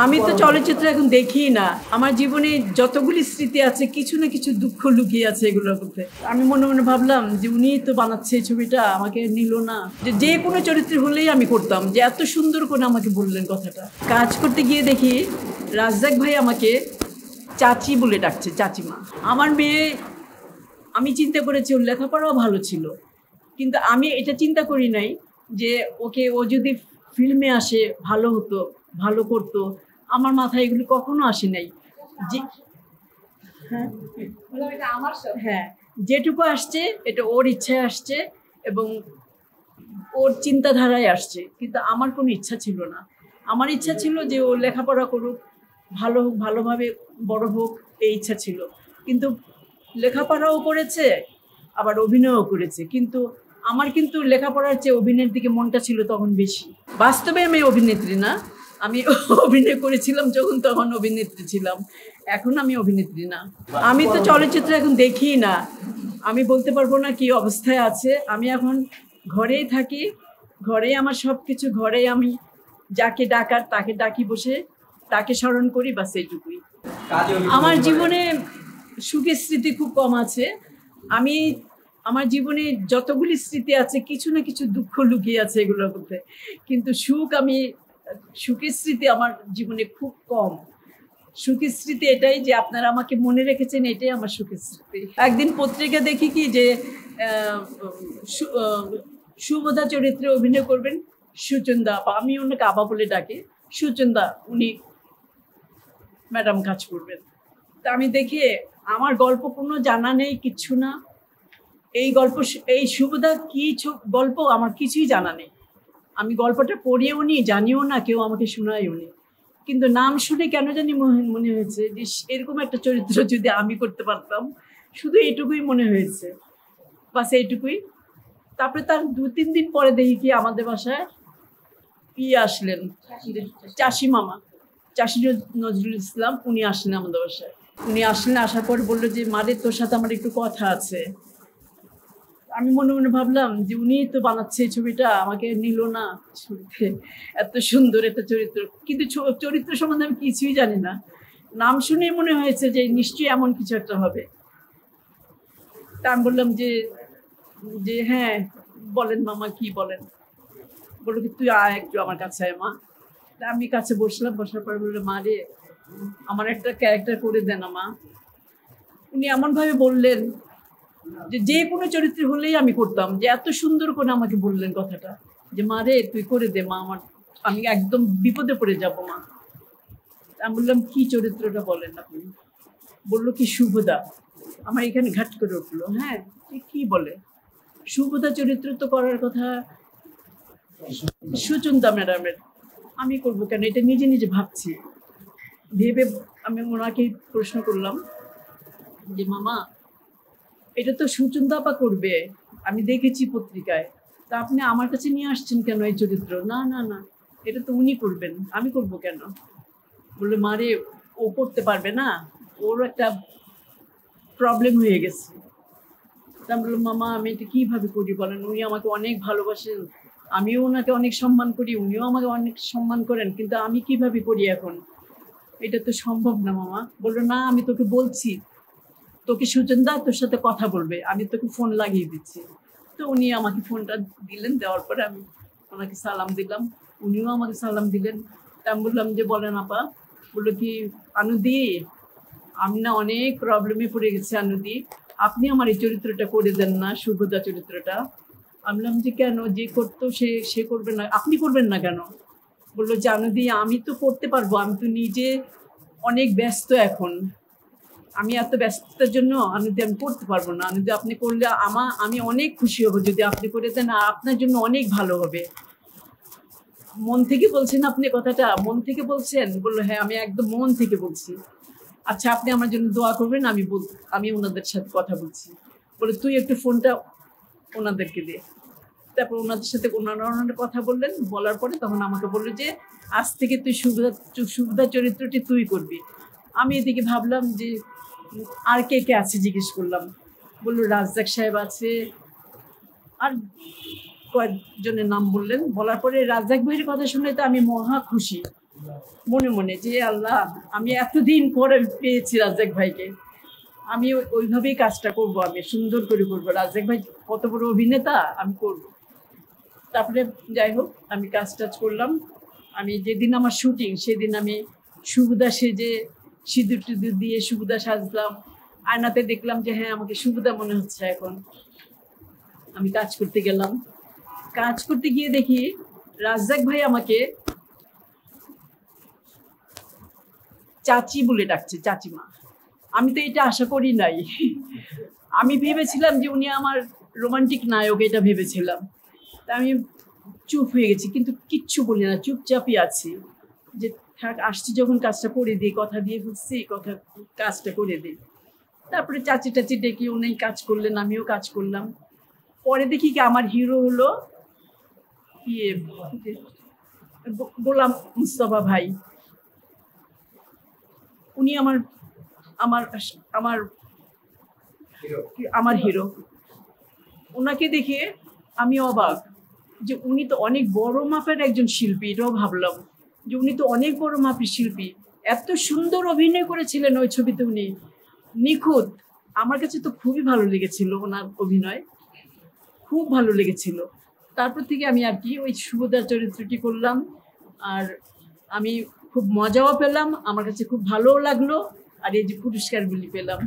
আমি তো চলচ্চিত্র এখন দেখি না। আমার জীবনে যতগুলি স্মৃতি আছে কিছু না কিছু দুঃখ লুকিয়ে আছে এগুলোর মধ্যে। আমি মনে মনে ভাবলাম যে উনি তো বানাচ্ছে এই ছবিটা, আমাকে নিল না। যে কোনো চরিত্রে হলেই আমি করতাম, যে এত সুন্দর করে আমাকে বললেন কথাটা। কাজ করতে গিয়ে দেখি রাজ্জাক ভাই আমাকে চাচি বলে ডাকছে, চাচিমা। আমার মেয়ে, আমি চিন্তা করেছি ওর লেখাপড়াও ভালো ছিল, কিন্তু আমি এটা চিন্তা করি নাই যে ও যদি ফিল্মে আসে ভালো হতো, ভালো করতো। আমার মাথায় এগুলি কখনো আসে নাই। যে হ্যাঁ, যেটুকু আসছে এটা ওর ইচ্ছায় আসছে এবং ওর চিন্তাধারায় আসছে, কিন্তু আমার কোনো ইচ্ছা ছিল না। আমার ইচ্ছা ছিল যে ও লেখাপড়া করুক, ভালো হোক, ভালোভাবে বড় হোক, এই ইচ্ছা ছিল। কিন্তু লেখাপড়াও করেছে, আবার অভিনয়ও করেছে, কিন্তু আমার কিন্তু লেখাপড়ার চেয়ে অভিনয়ের দিকে মনটা ছিল তখন বেশি। বাস্তবে আমি অভিনেত্রী না, আমি অভিনয় করেছিলাম যখন তখন অভিনেত্রী ছিলাম, এখন আমি অভিনেত্রী না। আমি তো চলচ্চিত্র এখন দেখি না, আমি বলতে পারবো না কি অবস্থায় আছে। আমি এখন ঘরেই থাকি, ঘরেই আমার সব কিছু, ঘরেই আমি যাকে ডাকার তাকে ডাকি, বসে তাকে স্মরণ করি, বাস এইটুকুই। আমার জীবনে সুখের স্মৃতি খুব কম আছে। আমার জীবনে যতগুলি স্মৃতি আছে কিছু না কিছু দুঃখ লুকিয়ে আছে এগুলোর মধ্যে, কিন্তু সুখের স্মৃতি আমার জীবনে খুব কম। সুখের স্মৃতি এটাই যে আপনারা আমাকে মনে রেখেছেন, এটাই আমার সুখের স্মৃতি। একদিন পত্রিকা দেখি কি যে সুবোধা চরিত্রে অভিনয় করবেন সুচন্দা আপা, আমি ওনাকে আবা বলে ডাকি, সুচন্দা উনি ম্যাডাম কাজ করবেন। তা আমি দেখে আমার গল্প কোনো জানা নেই, কিচ্ছু না। এই সুবোধা কি গল্প আমার কিছুই জানা নেই। আমি গল্পটা পড়িও নি, জানিও না, কেউ আমাকে শোনায়ও নি, কিন্তু নাম শুনে কেন জানি মনে হয়েছে যে এরকম একটা চরিত্র যদি আমি করতে পারতাম। শুধু এইটুকুই মনে হয়েছে, বাস এইটুকুই। তারপরে তার 2-3 দিন পরে দেখি কি আমাদের বাসায় আসলেন চাষি মামা, চাষি নজরুল ইসলাম, উনি আসলেন আমাদের বাসায়। উনি আসলেন, আসার পর বললো যে মারে তোর সাথে আমার একটু কথা আছে। আমি মনে মনে ভাবলাম যে উনি তো বানাচ্ছে এই ছবিটা, আমাকে নিল না ছবিতে। এত সুন্দর একটা চরিত্র, কিন্তু চরিত্র সম্বন্ধে আমি কিছুই জানি না। নাম শুনেই মনে হয়েছে যে নিশ্চয়ই এমন কিছু একটা হবে। তা আমি বললাম যে হ্যাঁ বলেন মামা, কি বলেন। বললো কি তুই আয় একটু আমার কাছে আয় মা। তা আমি কাছে বসলাম, বসার পর বললো মা রে, আমার একটা ক্যারেক্টার করে দেন মা। উনি এমনভাবে বললেন যে কোনো চরিত্র হলেই আমি করতাম, যে এত সুন্দর করে আমাকে বললেন কথাটা যে মা রে তুই করে দে মা, আমি একদম বিপদে পড়ে যাবো মা। আমি বললাম কি চরিত্রটা বলেন আপনি। বললো কি শুভদা। আমার এখানে ঘাট করে উঠলো, হ্যাঁ কি বলে শুভদা চরিত্র তো করার কথা সুচন্দা ম্যাডামের, আমি করবো কেন, এটা নিজে নিজে ভাবছি। ভেবে আমি ওনাকে প্রশ্ন করলাম যে মামা এটা তো সুচন্দা আপা করবে, আমি দেখেছি পত্রিকায়, তা আপনি আমার কাছে নিয়ে আসছেন কেন এই চরিত্র। না না না, এটা তো উনি করবেন, আমি করব কেন। বললো মারে ও করতে পারবে না, ওর একটা প্রবলেম হয়ে গেছে। তা বললো মামা আমি এটা কীভাবে করি বলেন, উনি আমাকে অনেক ভালোবাসেন, আমিও ওনাকে অনেক সম্মান করি, উনিও আমাকে অনেক সম্মান করেন, কিন্তু আমি কিভাবে করি এখন, এটা তো সম্ভব না মামা। বললো না আমি তোকে বলছি, তোকে সুচন্দা তোর সাথে কথা বলবে, আমি তোকে ফোন লাগিয়ে দিচ্ছি। তো উনি আমাকে ফোনটা দিলেন, দেওয়ার পরে আমি ওনাকে সালাম দিলাম, উনিও আমাকে সালাম দিলেন। তা আমি বললাম যে বলেন আপা। বললো কি আনুদি, আমি না অনেক প্রবলেমে পড়ে গেছি আনুদি, আপনি আমার এই চরিত্রটা করে দেন না, সুভদ্রা চরিত্রটা। আমি বললাম যে কেন, যে করতো সে করবে না, আপনি করবেন না কেন। বললো যে আনুদি আমি তো করতে পারবো, আমি তো নিজে অনেক ব্যস্ত এখন, আমি এত ব্যস্ততার জন্য আমি করতে পারবো না। যদি আপনি করলে আমি অনেক খুশি হব, যদি আপনি করে দেন, আর আপনার জন্য অনেক ভালো হবে। মন থেকে বলছেন আপনি কথাটা, মন থেকে বলছেন। বললো হ্যাঁ আমি একদম মন থেকে বলছি। আচ্ছা আপনি আমার জন্য দোয়া করবেন, আমি ওনাদের সাথে কথা বলছি। বলে তুই একটু ফোনটা ওনাদেরকে দে। তারপর ওনাদের সাথে ওনারা কথা বললেন, বলার পরে তখন আমাকে বললো যে আজ থেকে তুই সুবিধা চরিত্রটি তুই করবি। আমি এদিকে ভাবলাম যে আর কে কে আছে জিজ্ঞেস করলাম। বললো রাজ্জাক সাহেব আছে, আর কয়েকজনের নাম বললেন। বলার পরে রাজ্জাক ভাইয়ের কথা শুনে তো আমি মহা খুশি। মনে মনে যে আল্লাহ, আমি এতদিন পরে পেয়েছি রাজ্জাক ভাইকে, আমি ওইভাবেই কাজটা করব, আমি সুন্দর করে করবো। রাজ্জাক ভাই কত বড় অভিনেতা, আমি করব। তারপরে যাই হোক, আমি কাজ টাজ করলাম। আমি যেদিন আমার শুটিং সেদিন আমি সুবিধা সেজে সিঁদুর টিঁদুর দিয়ে সুবিধা সাজলাম। আয়নাতে দেখলাম যে হ্যাঁ, আমাকে সুবিধা মনে হচ্ছে এখন। আমি কাজ করতে গেলাম। কাজ করতে গিয়ে দেখি রাজ্জাক ভাই আমাকে চাচি বলে ডাকছে, চাচিমা। আমি তো এটা আশা করি নাই। আমি ভেবেছিলাম যে উনি আমার রোমান্টিক নায়ক, এটা ভেবেছিলাম। তা আমি চুপ হয়ে গেছি, কিন্তু কিচ্ছু বলি না, চুপচাপই আছি যে থাক, আসছি যখন কাজটা করে দিই, কথা দিয়ে ফেলছি, কাজটা করে দিই। তারপরে চাচি টাচি ডেকে উনি কাজ করলেন, আমিও কাজ করলাম। পরে দেখি কি আমার হিরো হলো ইয়ে গোলাম মুস্তফা ভাই। উনি আমার আমার আমার আমার হিরো। ওনাকে দেখে আমি অবাক যে উনি তো অনেক বড় মাপের একজন শিল্পী। এটাও ভাবলাম যে উনি তো অনেক বড় মাপের শিল্পী, এত সুন্দর অভিনয় করেছিলেন ওই ছবিতে, উনি নিখুঁত। আমার কাছে তো খুবই ভালো লেগেছিল ওনার অভিনয়, খুব ভালো লেগেছিল। তারপর থেকে আমি আর কি ওই সুভদ্রার চরিত্রটি করলাম, আর আমি খুব মজাও পেলাম, আমার কাছে খুব ভালোও লাগলো, আর এই যে পুরস্কারগুলি পেলাম।